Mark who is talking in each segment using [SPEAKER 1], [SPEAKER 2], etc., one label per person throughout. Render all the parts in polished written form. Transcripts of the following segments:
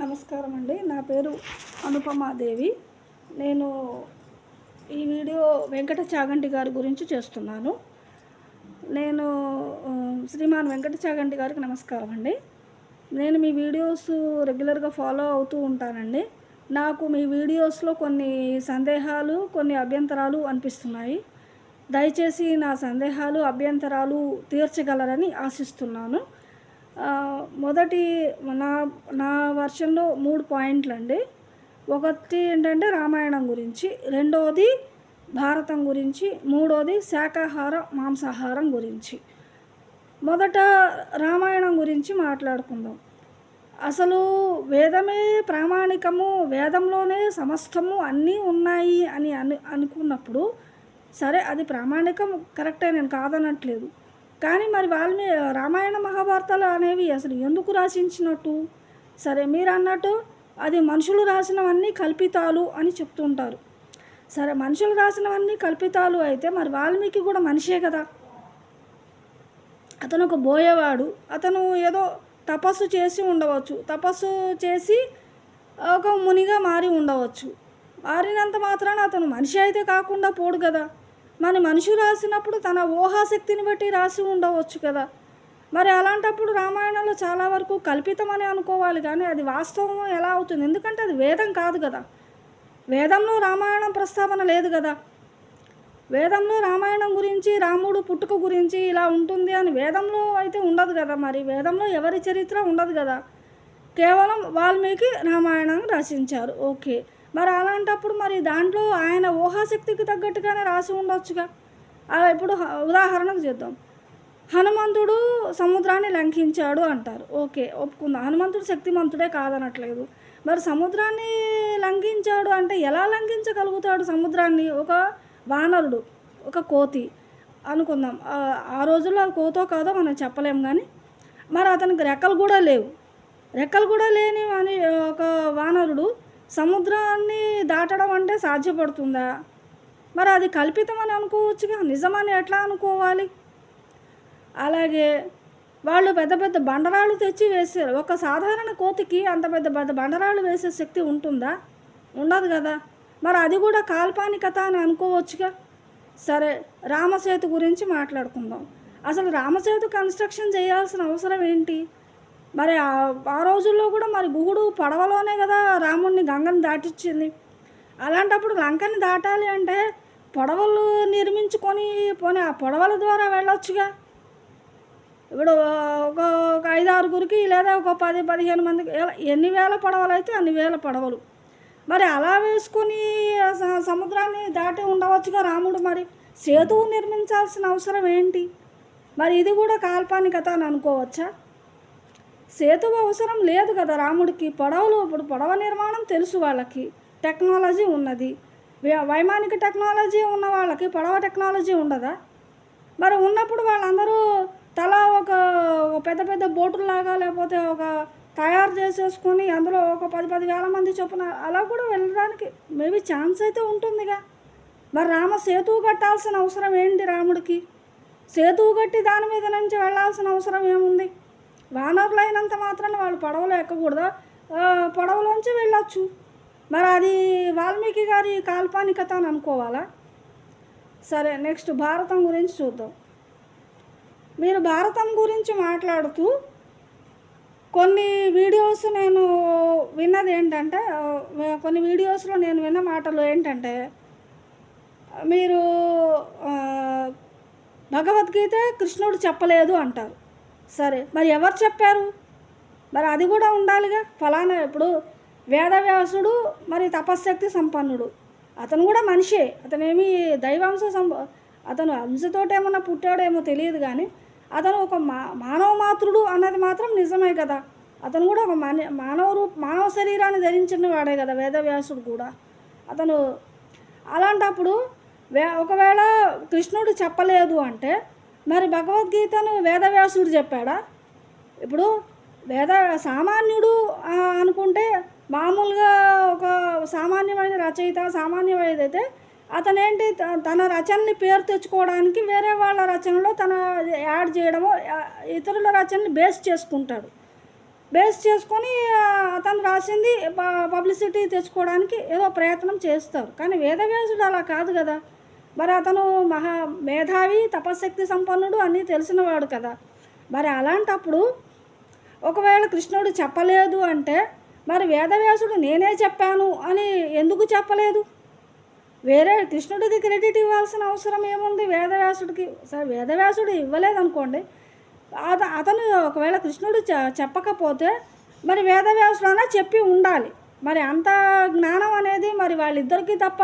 [SPEAKER 1] నమస్కారం అండి. నా పేరు అనుపమాదేవి. నేను ఈ వీడియో వెంకట చాగంటి గారి గురించి చేస్తున్నాను. నేను శ్రీమాన్ వెంకట చాగంటి గారికి నమస్కారం అండి. నేను మీ వీడియోస్ రెగ్యులర్గా ఫాలో అవుతూ ఉంటానండి. నాకు మీ వీడియోస్లో కొన్ని సందేహాలు, కొన్ని అభ్యంతరాలు అనిపిస్తున్నాయి. దయచేసి నా సందేహాలు, అభ్యంతరాలు తీర్చగలరని ఆశిస్తున్నాను. మొదటి నా నా వర్షన్లో 3 పాయింట్లు అండి. ఒకటి ఏంటంటే రామాయణం గురించి, రెండవది భారతం గురించి, మూడవది శాకాహార మాంసాహారం గురించి. మొదట రామాయణం గురించి మాట్లాడుకుందాం. అసలు వేదమే ప్రామాణికము, వేదంలోనే సమస్తము అన్నీ ఉన్నాయి అని అనుకున్నప్పుడు సరే, అది ప్రామాణికం కరెక్టే, నేను కాదనట్లేదు. కానీ మరి రామాయణ మహాభారతాలు అనేవి అసలు ఎందుకు రాసించినట్టు? సరే, మీరు అన్నట్టు అది మనుషులు రాసినవన్నీ కల్పితాలు అని చెప్తుంటారు. సరే, మనుషులు రాసినవన్నీ కల్పితాలు అయితే మరి వాల్మీకి కూడా మనిషే కదా. అతను ఒక బోయేవాడు. అతను ఏదో తపస్సు చేసి ఉండవచ్చు, తపస్సు చేసి ఒక మునిగా మారి ఉండవచ్చు. మారినంత మాత్రాన అతను మనిషి అయితే కాకుండా పోడు కదా. మరి మనిషి రాసినప్పుడు తన ఊహాశక్తిని బట్టి రాసి ఉండవచ్చు కదా. మరి అలాంటప్పుడు రామాయణంలో చాలా వరకు కల్పితమని అనుకోవాలి, కానీ అది వాస్తవం ఎలా అవుతుంది? ఎందుకంటే అది వేదం కాదు కదా. వేదంలో రామాయణం ప్రస్తావన లేదు కదా. వేదంలో రామాయణం గురించి, రాముడు పుట్టుక గురించి ఇలా ఉంటుంది అని వేదంలో అయితే ఉండదు కదా. మరి వేదంలో ఎవరి చరిత్ర ఉండదు కదా. కేవలం వాల్మీకి రామాయణం రచించారు, ఓకే. మరి అలాంటప్పుడు మరి దాంట్లో ఆయన ఊహాశక్తికి తగ్గట్టుగానే రాసి ఉండొచ్చుగా. ఇప్పుడు ఉదాహరణకు చేద్దాం. హనుమంతుడు సముద్రాన్ని లంఘించాడు అంటారు, ఓకే, ఒప్పుకుందాం. హనుమంతుడు శక్తిమంతుడే కాదనట్లేదు. మరి సముద్రాన్ని లంఘించాడు అంటే ఎలా లంఘించగలుగుతాడు సముద్రాన్ని? ఒక వానరుడు, ఒక కోతి అనుకుందాం. ఆ రోజుల్లో కోతో కాదో మనం చెప్పలేం. కానీ మరి అతనికి రెక్కలు కూడా లేవు. రెక్కలు కూడా లేని ఒక వానరుడు సముద్రాన్ని దాటడం అంటే సాధ్యపడుతుందా? మరి అది కల్పితమని అనుకోవచ్చుగా, నిజమని ఎట్లా అనుకోవాలి? అలాగే వాళ్ళు పెద్ద పెద్ద బండరాళ్ళు తెచ్చి వేసారు. ఒక సాధారణ కోతికి అంత పెద్ద పెద్ద బండరాళ్ళు వేసే శక్తి ఉంటుందా? ఉండదు కదా. మరి అది కూడా కాల్పనికత అని అనుకోవచ్చుగా. సరే, రామసేతు గురించి మాట్లాడుకుందాం. అసలు రామసేతు కన్స్ట్రక్షన్ చేయాల్సిన అవసరం ఏంటి? మరి ఆ రోజుల్లో కూడా మరి గుహుడు పడవలోనే కదా రాముడిని గంగని దాటిచ్చింది. అలాంటప్పుడు లంకని దాటాలి అంటే పడవలు నిర్మించుకొని పోనీ ఆ పడవల ద్వారా వెళ్ళొచ్చుగా. ఇప్పుడు ఒక 5-6 లేదా ఒక 10-15 మందికి ఎన్ని వేల పడవలు అయితే అన్ని వేల పడవలు. మరి అలా వేసుకొని సముద్రాన్ని దాటి ఉండవచ్చుగా రాముడు. మరి సేతువు నిర్మించాల్సిన అవసరం ఏంటి? మరి ఇది కూడా కాల్పనికత అని అనుకోవచ్చా? సేతువు అవసరం లేదు కదా రాముడికి. పడవలు, ఇప్పుడు పడవ నిర్మాణం తెలుసు వాళ్ళకి, టెక్నాలజీ ఉన్నది. వైమానిక టెక్నాలజీ ఉన్న వాళ్ళకి పడవ టెక్నాలజీ ఉండదా? మరి ఉన్నప్పుడు వాళ్ళందరూ తలా ఒక పెద్ద పెద్ద బోటులాగా లేకపోతే ఒక తయారు చేసేసుకొని అందులో ఒక 10-10 వేల మంది చొప్పున అలా కూడా వెళ్ళడానికి మేబీ ఛాన్స్ అయితే ఉంటుందిగా. మరి రామ సేతువు కట్టాల్సిన అవసరం ఏంటి రాముడికి? సేతువు కట్టి దాని మీద నుంచి వెళ్ళాల్సిన అవసరం ఏముంది? వానరులు అయినంత మాత్రాన వాళ్ళు పడవలో ఎక్కకూడదా? పడవలోంచి వెళ్ళొచ్చు. మరి అది వాల్మీకి గారి కాల్పనికత అని అనుకోవాలా? సరే, నెక్స్ట్ భారతం గురించి చూద్దాం. మీరు భారతం గురించి మాట్లాడుతూ కొన్ని వీడియోస్ నేను విన్నది ఏంటంటే, కొన్ని వీడియోస్లో నేను విన్న మాటలు ఏంటంటే, మీరు భగవద్గీత కృష్ణుడు చెప్పలేదు అంటారు. సరే, మరి ఎవరు చెప్పారు? మరి అది కూడా ఉండాలిగా. ఫలానా ఇప్పుడు వేదవ్యాసుడు మరి తపశ్శక్తి సంపన్నుడు, అతను కూడా మనిషే. అతనేమి దైవాంశ అతను అంశతోటేమన్నా పుట్టాడేమో తెలియదు, కానీ అతను ఒక మానవ మాతృడు అన్నది మాత్రం నిజమే కదా. అతను కూడా ఒక మానవ శరీరాన్ని ధరించిన వాడే కదా వేదవ్యాసుడు కూడా. అతను అలాంటప్పుడు ఒకవేళ కృష్ణుడు చెప్పలేదు అంటే మరి భగవద్గీతను వేదవ్యాసుడు చెప్పాడా? ఇప్పుడు సామాన్యుడు అనుకుంటే మామూలుగా ఒక సామాన్యమైన రచయిత, సామాన్యమైనదైతే అతనేంటి తన రచనని పేరు తెచ్చుకోవడానికి వేరే వాళ్ళ రచనలో తన యాడ్ చేయడమో ఇతరుల రచనని బేస్ చేసుకుంటాడు. బేస్ చేసుకొని అతను రాసింది పబ్లిసిటీ తెచ్చుకోవడానికి ఏదో ప్రయత్నం చేస్తారు. కానీ వేదవ్యాసుడు అలా కాదు కదా. మరి అతను మహా మేధావి, తపశక్తి సంపన్నుడు, అన్నీ తెలిసినవాడు కదా. మరి అలాంటప్పుడు ఒకవేళ కృష్ణుడు చెప్పలేదు అంటే మరి వేదవ్యాసుడు నేనే చెప్పాను అని ఎందుకు చెప్పలేదు? వేరే కృష్ణుడికి క్రెడిట్ ఇవ్వాల్సిన అవసరం ఏముంది వేదవ్యాసుడికి? సరే వేదవ్యాసుడు ఇవ్వలేదనుకోండి, అతను ఒకవేళ కృష్ణుడు చెప్పకపోతే మరి వేదవ్యాసుడైనా చెప్పి ఉండాలి. మరి అంత జ్ఞానం అనేది మరి వాళ్ళిద్దరికీ తప్ప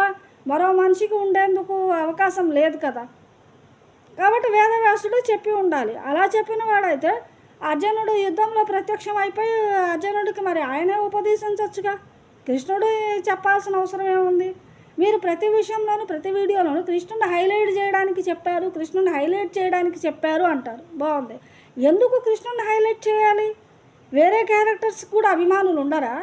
[SPEAKER 1] మరో మనిషికి ఉండేందుకు అవకాశం లేదు కదా. కాబట్టి వేదవ్యాసుడు చెప్పి ఉండాలి. అలా చెప్పిన వాడైతే అర్జునుడు యుద్ధంలో ప్రత్యక్షం అయిపోయి అర్జునుడికి మరి ఆయనే ఉపదేశించవచ్చుగా. కృష్ణుడు చెప్పాల్సిన అవసరం ఏముంది? మీరు ప్రతి విషయంలోనూ ప్రతి వీడియోలోనూ కృష్ణుడిని హైలైట్ చేయడానికి చెప్పారు, కృష్ణుడిని హైలైట్ చేయడానికి చెప్పారు అంటారు. బాగుంది. ఎందుకు కృష్ణుడిని హైలైట్ చేయాలి? వేరే క్యారెక్టర్స్ కూడా అభిమానులు ఉండరా?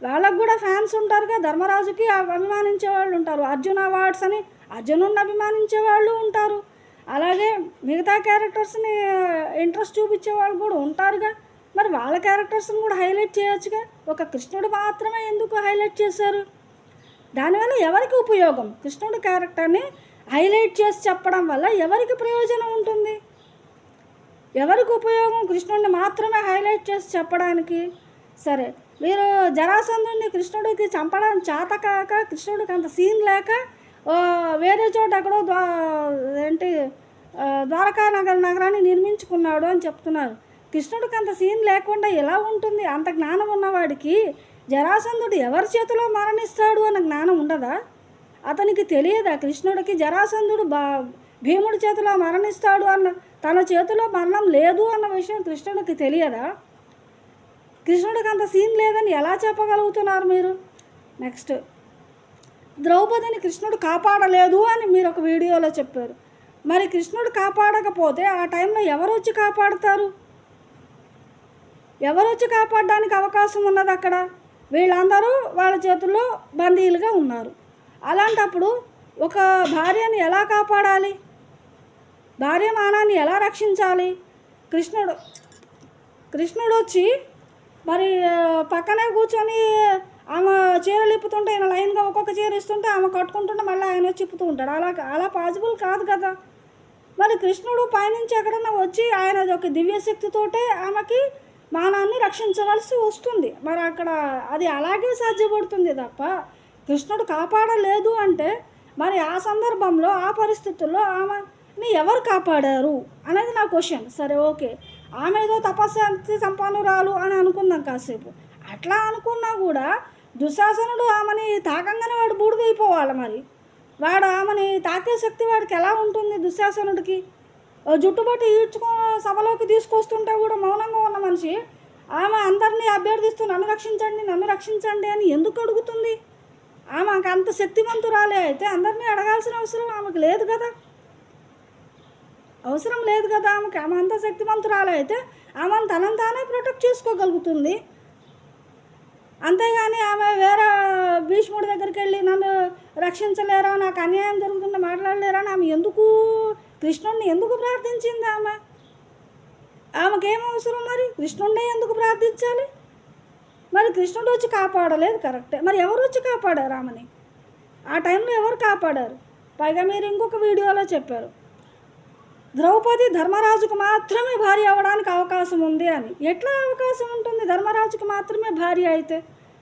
[SPEAKER 1] వాళ్ళకు కూడా ఫ్యాన్స్ ఉంటారుగా. ధర్మరాజుకి అభిమానించే వాళ్ళు ఉంటారు, అర్జున అవార్డ్స్ అని అర్జునుడిని అభిమానించే వాళ్ళు ఉంటారు. అలాగే మిగతా క్యారెక్టర్స్ని ఇంట్రెస్ట్ చూపించే వాళ్ళు కూడా ఉంటారుగా. మరి వాళ్ళ క్యారెక్టర్స్ని కూడా హైలైట్ చేయొచ్చుగా. ఒక కృష్ణుడు మాత్రమే ఎందుకు హైలైట్ చేశారు? దానివల్ల ఎవరికి ఉపయోగం? కృష్ణుడి క్యారెక్టర్ని హైలైట్ చేసి చెప్పడం వల్ల ఎవరికి ప్రయోజనం ఉంటుంది? ఎవరికి ఉపయోగం కృష్ణుడిని మాత్రమే హైలైట్ చేసి చెప్పడానికి? సరే, మీరు జరాసంధుడిని కృష్ణుడికి చంపడానికి చేతకాక, కృష్ణుడికి అంత సీన్ లేక వేరే చోట ఎక్కడో ద్వారకా నగరాన్ని నిర్మించుకున్నాడు అని చెప్తున్నారు. కృష్ణుడికి అంత సీన్ లేకుండా ఎలా ఉంటుంది? అంత జ్ఞానం ఉన్నవాడికి జరాసంధుడు ఎవరి చేతిలో మరణిస్తాడు అన్న జ్ఞానం ఉండదా? అతనికి తెలియదా కృష్ణుడికి జరాసంధుడు భీముడి చేతిలో మరణిస్తాడు అన్న, తన చేతిలో మరణం లేదు అన్న విషయం కృష్ణుడికి తెలియదా? కృష్ణుడికి అంత సీన్ లేదని ఎలా చెప్పగలుగుతున్నారు మీరు? నెక్స్ట్, ద్రౌపదిని కృష్ణుడు కాపాడలేదు అని మీరు ఒక వీడియోలో చెప్పారు. మరి కృష్ణుడు కాపాడకపోతే ఆ టైంలో ఎవరు వచ్చి కాపాడుతారు? ఎవరు వచ్చి కాపాడడానికి అవకాశం ఉన్నది అక్కడ? వీళ్ళందరూ వాళ్ళ చేతుల్లో బందీలుగా ఉన్నారు. అలాంటప్పుడు ఒక భార్యని ఎలా కాపాడాలి? భార్య మానాన్ని ఎలా రక్షించాలి? కృష్ణుడు వచ్చి మరి పక్కనే కూర్చొని ఆమె చీరలు ఇప్పుతుంటే ఆయన లైన్గా ఒక్కొక్క చీర ఇస్తుంటే ఆమె కట్టుకుంటుంటే మళ్ళీ ఆయన చిప్పుతూ ఉంటాడు. అలా పాసిబుల్ కాదు కదా. మరి కృష్ణుడు పైనుంచి ఎక్కడన్నా వచ్చి ఆయన ఒక దివ్యశక్తితోటే ఆమెకి మానాన్ని రక్షించవలసి వస్తుంది. మరి అక్కడ అది అలాగే సాధ్యపడుతుంది తప్ప కృష్ణుడు కాపాడలేదు అంటే మరి ఆ సందర్భంలో ఆ పరిస్థితుల్లో ఆమెని ఎవరు కాపాడారు అనేది నా క్వశ్చన్. సరే, ఓకే, ఆమె ఏదో తపస్సు సంపన్నురాలు అని అనుకుందాం కాసేపు. అట్లా అనుకున్నా కూడా దుశ్శాసనుడు ఆమెని తాకంగానే వాడు బూడిదైపోవాలి. మరి వాడు ఆమెని తాకే శక్తి వాడికి ఎలా ఉంటుంది? దుశ్శాసనుడికి జుట్టుబట్టి ఈడ్చుకొని సభలోకి తీసుకొస్తుంటే కూడా మౌనంగా ఉన్న మనిషి ఆమె అందరినీ అభ్యర్థిస్తూ నన్ను రక్షించండి అని ఎందుకు అడుగుతుంది? ఆమెకు అంత శక్తివంతురాలే అయితే అందరినీ అడగాల్సిన అవసరం ఆమెకు లేదు కదా. ఆమె అంత శక్తివంతురాలే అయితే ఆమెను తనని తానే ప్రొటెక్ట్ చేసుకోగలుగుతుంది. అంతేగాని ఆమె వేరే భీష్ముడి దగ్గరికి వెళ్ళి నన్ను రక్షించలేరా, నాకు అన్యాయం జరుగుతుంటే మాట్లాడలేరా అని ఆమె ఎందుకు కృష్ణుడిని ఎందుకు ప్రార్థించింది? ఆమెకేం అవసరం? మరి కృష్ణుడినే ఎందుకు ప్రార్థించాలి? మరి కృష్ణుడు వచ్చి కాపాడలేదు, కరెక్టే. మరి ఎవరు వచ్చి కాపాడారు ఆమెని? ఆ టైంలో ఎవరు కాపాడారు? పైగా మీరు ఇంకొక వీడియోలో చెప్పారు ద్రౌపది ధర్మరాజుకు మాత్రమే భార్య అవ్వడానికి అవకాశం ఉంది అని. ఎట్లా అవకాశం ఉంటుంది? ధర్మరాజుకు మాత్రమే భార్య అయితే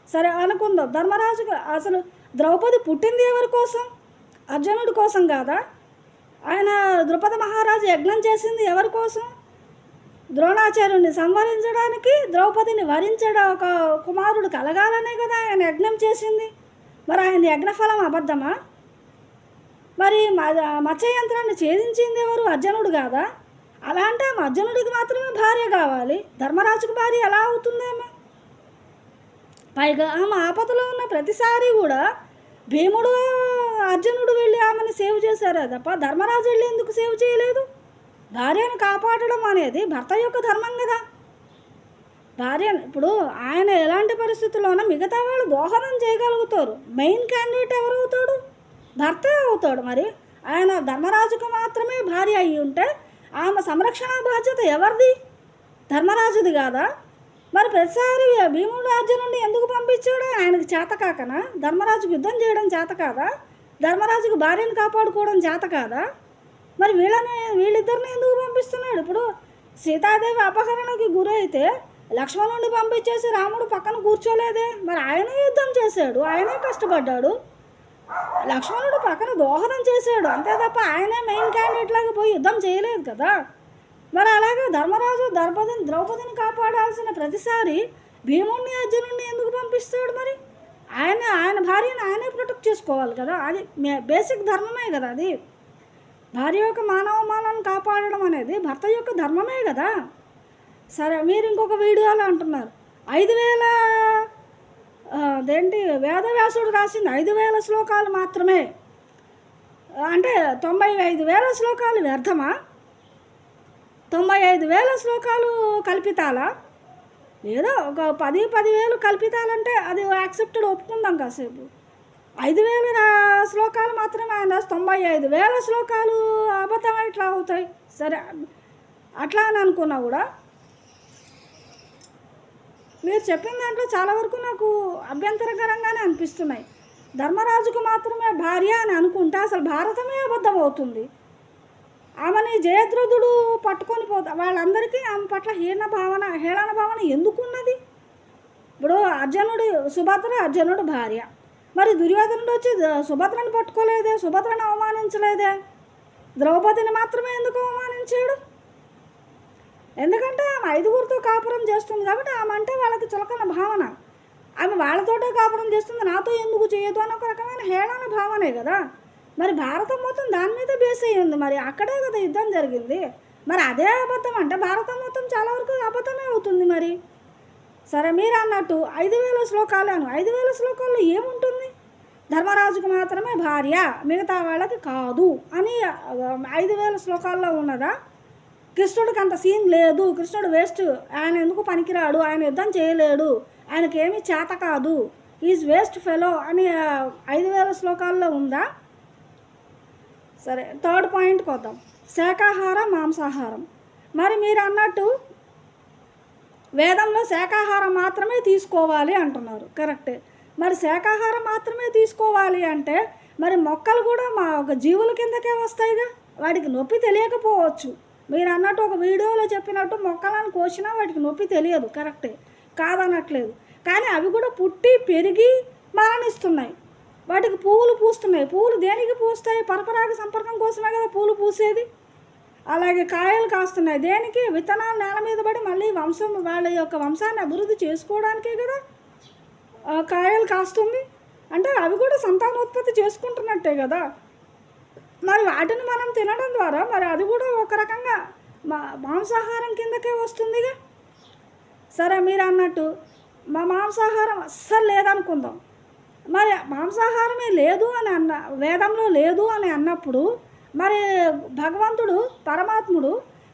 [SPEAKER 1] సరే అనుకుందాం. ధర్మరాజుకు అసలు ద్రౌపది పుట్టింది ఎవరి కోసం? అర్జునుడి కోసం కాదా? ఆయన ద్రుపద మహారాజు యజ్ఞం చేసింది ఎవరి కోసం? ద్రోణాచార్యుడిని సంహరించడానికి, ద్రౌపదిని వరించడం ఒక కుమారుడు కలగాలనే కదా ఆయన యజ్ఞం చేసింది. మరి ఆయన యజ్ఞఫలం అబద్ధమా? మరి మత్స్యయంత్రాన్ని ఛేదించింది ఎవరు? అర్జునుడు కాదా? అలా అంటే ఆమె అర్జునుడికి మాత్రమే భార్య కావాలి, ధర్మరాజుకు భార్య ఎలా అవుతుందేమో? పైగా ఆమె ఆపదలో ఉన్న ప్రతిసారి కూడా భీముడు అర్జునుడు వెళ్ళి ఆమెను సేవ్ చేశారే తప్ప ధర్మరాజు వెళ్ళి ఎందుకు సేవ్ చేయలేదు? భార్యను కాపాడడం అనేది భర్త యొక్క ధర్మం కదా. భార్యను ఇప్పుడు ఆయన ఎలాంటి పరిస్థితుల్లోనూ మిగతా వాళ్ళు దోహదం చేయగలుగుతారు. మెయిన్ క్యాండిడేట్ ఎవరు అవుతాడు? భర్తే అవుతాడు. మరి ఆయన ధర్మరాజుకు మాత్రమే భార్య అయి ఉంటే ఆమె సంరక్షణ బాధ్యత ఎవరిది? ధర్మరాజుది కాదా? మరి ప్రతిసారి భీముడు అర్జునుడిని ఎందుకు పంపించాడు? ఆయనకు చేత కాకనా? ధర్మరాజుకు యుద్ధం చేయడం చేత కాదా? ధర్మరాజుకు భార్యను కాపాడుకోవడం చేత కాదా? మరి వీళ్ళిద్దరిని ఎందుకు పంపిస్తున్నాడు? ఇప్పుడు సీతాదేవి అపహరణకి గురైతే లక్ష్మణుడిని పంపించేసి రాముడు పక్కన కూర్చోలేదే. మరి ఆయనే యుద్ధం చేశాడు, ఆయనే కష్టపడ్డాడు, లక్ష్మణుడు పక్కన దోహదం చేశాడు అంతే తప్ప ఆయనే మెయిన్ క్యాండిడేట్ లాగా పోయి యుద్ధం చేయలేదు కదా. మరి అలాగే ధర్మరాజు ద్రౌపదిని కాపాడాల్సిన ప్రతిసారి భీముడిని అర్జునుడిని ఎందుకు పంపిస్తాడు? మరి ఆయన భార్యను ఆయనే ప్రొటెక్ట్ చేసుకోవాలి కదా. అది బేసిక్ ధర్మమే కదా. అది భార్య యొక్క మానవమానాన్ని కాపాడడం అనేది భర్త యొక్క ధర్మమే కదా. సరే, మీరు ఇంకొక వీడియోలో అంటున్నారు 5000 అదేంటి వేదవ్యాసుడు రాసింది 5000 శ్లోకాలు మాత్రమే అంటే 95,000 శ్లోకాలు వ్యర్థమా? 95,000 శ్లోకాలు కల్పితాలా? లేదా ఒక 10,000 కల్పితాలంటే అది యాక్సెప్టెడ్, ఒప్పుకుందాం కాసేపు. 5,000 శ్లోకాలు మాత్రమే ఆయన 95,000 శ్లోకాలు అబద్ధం ఎట్లా అవుతాయి? సరే, అట్లా అని అనుకున్నా కూడా మీరు చెప్పిన దాంట్లో చాలా వరకు నాకు అభ్యంతరకరంగానే అనిపిస్తున్నాయి. ధర్మరాజుకు మాత్రమే భార్య అని అనుకుంటే అసలు భారతమే అబద్ధం అవుతుంది. ఆమెని జయద్రథుడు పట్టుకొని వాళ్ళందరికీ ఆమె పట్ల హేళన భావన ఎందుకున్నది? ఇప్పుడు సుభద్ర అర్జునుడు భార్య. మరి దుర్యోధనుడు వచ్చి సుభద్రను పట్టుకోలేదే, సుభద్రను అవమానించలేదే, ద్రౌపదిని మాత్రమే ఎందుకు అవమానించాడు? ఎందుకంటే ఆమె 5గురితో కాపురం చేస్తుంది కాబట్టి ఆమె అంటే వాళ్ళకి చులకన భావన. ఆమె వాళ్ళతోటే కాపురం చేస్తుంది, నాతో ఎందుకు చేయదు అని ఒక రకమైన హేళన భావనే కదా. మరి భారతం మొత్తం దాని మీద బేస్ అయ్యింది. మరి అక్కడే కదా యుద్ధం జరిగింది. మరి అదే అబద్ధం అంటే భారతం మొత్తం చాలా వరకు అబద్ధమే అవుతుంది. మరి సరే, మీరు అన్నట్టు 5,000 శ్లోకాలు 5,000 శ్లోకాల్లో ఏముంటుంది? ధర్మరాజుకు మాత్రమే భార్య, మిగతా వాళ్ళకి కాదు అని 5,000 శ్లోకాల్లో ఉన్నదా? కృష్ణుడికి అంత సీన్ లేదు, కృష్ణుడు వేస్ట్, ఆయన ఎందుకు పనికిరాడు, ఆయన యుద్ధం చేయలేడు, ఆయనకేమీ చేత కాదు, ఈజ్ వేస్ట్ ఫెలో అని 5,000 శ్లోకాల్లో ఉందా? సరే, థర్డ్ పాయింట్కి వద్దాం. శాకాహారం, మాంసాహారం. మరి మీరు అన్నట్టు వేదంలో శాకాహారం మాత్రమే తీసుకోవాలి అంటున్నారు, కరెక్టే. మరి శాకాహారం మాత్రమే తీసుకోవాలి అంటే మరి మొక్కలు కూడా మా ఒక జీవుల కిందకే వస్తాయిగా. వాటికి నొప్పి తెలియకపోవచ్చు. మీరు అన్నట్టు ఒక వీడియోలో చెప్పినట్టు మొక్కలను కోసినా వాటికి నొప్పి తెలియదు, కరెక్టే, కాదనట్లేదు. కానీ అవి కూడా పుట్టి పెరిగి మరణిస్తున్నాయి. వాటికి పువ్వులు పూస్తున్నాయి. పువ్వులు దేనికి పూస్తాయి? పరపరాగ సంపర్కం కోసమే కదా పువ్వులు పూసేది. అలాగే కాయలు కాస్తున్నాయి దేనికి? విత్తనాలు నేల మీద పడి మళ్ళీ వాళ్ళ యొక్క వంశాన్ని అభివృద్ధి చేసుకోవడానికే కదా కాయలు కాస్తుంది. అంటే అవి కూడా సంతానోత్పత్తి చేసుకుంటున్నట్టే కదా. మరి వాటిని మనం తినడం ద్వారా మరి అది కూడా ఒక రకంగా మాంసాహారం కిందకే వస్తుందిగా. సరే, మీరు అన్నట్టు మాంసాహారం అస్సలు లేదనుకుందాం. మరి మాంసాహారమే లేదు అని వేదంలో లేదు అని అన్నప్పుడు మరి భగవంతుడు పరమాత్ముడు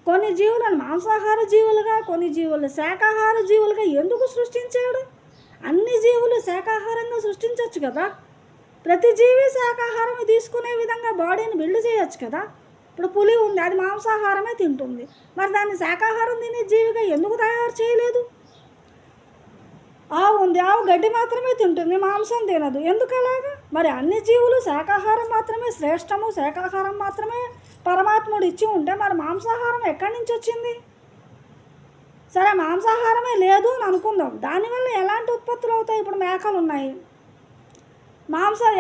[SPEAKER 1] కొన్ని జీవులను మాంసాహార జీవులుగా, కొన్ని జీవులు శాకాహార జీవులుగా ఎందుకు సృష్టించాడు? అన్ని జీవులు శాకాహారంగా సృష్టించవచ్చు కదా. ప్రతి జీవి శాకాహారం తీసుకునే విధంగా బాడీని బిల్డ్ చేయొచ్చు కదా. ఇప్పుడు పులి ఉంది, అది మాంసాహారమే తింటుంది. మరి దాన్ని శాకాహారం తినే జీవిగా ఎందుకు తయారు చేయలేదు? ఆవు ఉంది, ఆవు గడ్డి మాత్రమే తింటుంది, మాంసం తినదు, ఎందుకు అలాగా? మరి అన్ని జీవులు శాకాహారం మాత్రమే శ్రేష్టము, శాకాహారం మాత్రమే పరమాత్ముడు ఇచ్చి ఉంటే మరి మాంసాహారం ఎక్కడి నుంచి వచ్చింది? సరే, మాంసాహారమే లేదు అని అనుకుందాం. దానివల్ల ఎలాంటి ఉత్పత్తులు అవుతాయి? ఇప్పుడు మేకలు ఉన్నాయి,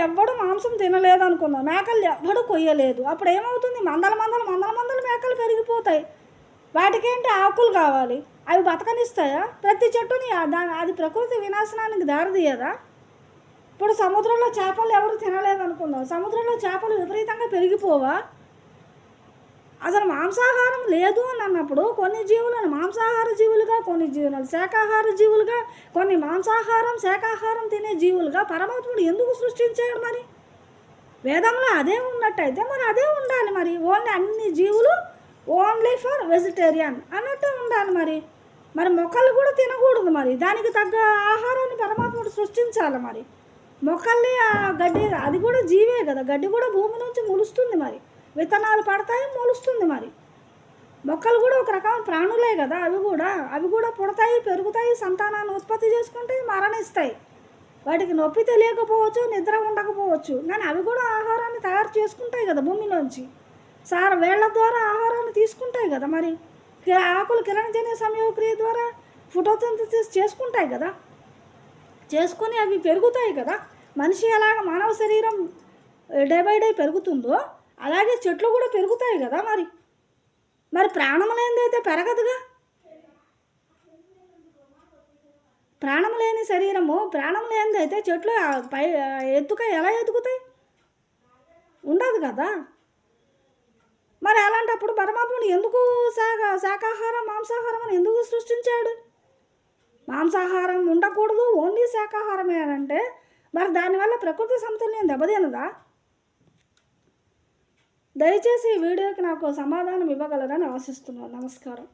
[SPEAKER 1] ఎవ్వడు మాంసం తినలేదు అనుకుందాం, మేకలు ఎవ్వడు కొయ్యలేదు. అప్పుడు ఏమవుతుంది? మందల మేకలు పెరిగిపోతాయి. వాటికేంటి? ఆకులు కావాలి, అవి బతకనిస్తాయా? ప్రతి చెట్టుని అది ప్రకృతి వినాశనానికి దారితీయదా? ఇప్పుడు సముద్రంలో చేపలు ఎవరు తినలేదు అనుకుందాం, సముద్రంలో చేపలు విపరీతంగా పెరిగిపోవా? అసలు మాంసాహారం లేదు అని అన్నప్పుడు కొన్ని జీవులను మాంసాహార జీవులుగా, కొన్ని జీవులను శాకాహార జీవులుగా, కొన్ని మాంసాహారం శాకాహారం తినే జీవులుగా పరమాత్ముడు ఎందుకు సృష్టించాడు? మరి వేదంలో అదే ఉన్నట్టయితే మరి అదే ఉండాలి. మరి ఓన్లీ అన్ని జీవులు ఓన్లీ ఫర్ వెజిటేరియన్ అన్నట్టు ఉండాలి. మరి మొక్కలు కూడా తినకూడదు. మరి దానికి తగ్గ ఆహారాన్ని పరమాత్ముడు సృష్టించాలి. మరి మొక్కల్ని గడ్డి అది కూడా జీవే కదా, గడ్డి కూడా భూమి నుంచి మొలుస్తుంది. మరి విత్తనాలు పడతాయి, మొలుస్తుంది. మొక్కలు కూడా ఒక రకం ప్రాణులే కదా, అవి కూడా పుడతాయి, పెరుగుతాయి, సంతానాన్ని ఉత్పత్తి చేసుకుంటాయి, మరణిస్తాయి. వాటికి నొప్పి తెలియకపోవచ్చు, నిద్ర ఉండకపోవచ్చు, కానీ అవి కూడా ఆహారాన్ని తయారు చేసుకుంటాయి కదా భూమిలోంచి. వేళ్ల ద్వారా ఆహారాన్ని తీసుకుంటాయి కదా. మరి ఆకులు కిరణజన్య సంయోగక్రియ ద్వారా ఫోటోసింథసిస్ చేసుకుంటాయి కదా, చేసుకొని అవి పెరుగుతాయి కదా. మనిషి ఎలాగ మానవ శరీరం డే బై డే పెరుగుతుందో అలాగే చెట్లు కూడా పెరుగుతాయి కదా. మరి ప్రాణం లేనిదైతే పెరగదుగా. ప్రాణం లేని శరీరము, ప్రాణం లేనిదైతే చెట్లు ఎలా ఎదుగుతాయి? ఉండదు కదా. మరి అలాంటప్పుడు పరమాత్ముడు ఎందుకు శాకాహారం మాంసాహారం అని ఎందుకు సృష్టించాడు? మాంసాహారం ఉండకూడదు, ఓన్లీ శాకాహారమే అని అంటే మరి దానివల్ల ప్రకృతి సమతుల్యం దెబ్బతినదా? దయచేసి ఈ వీడియోకి నాకు సమాధానం ఇవ్వగలరని ఆశిస్తున్నాను. నమస్కారం.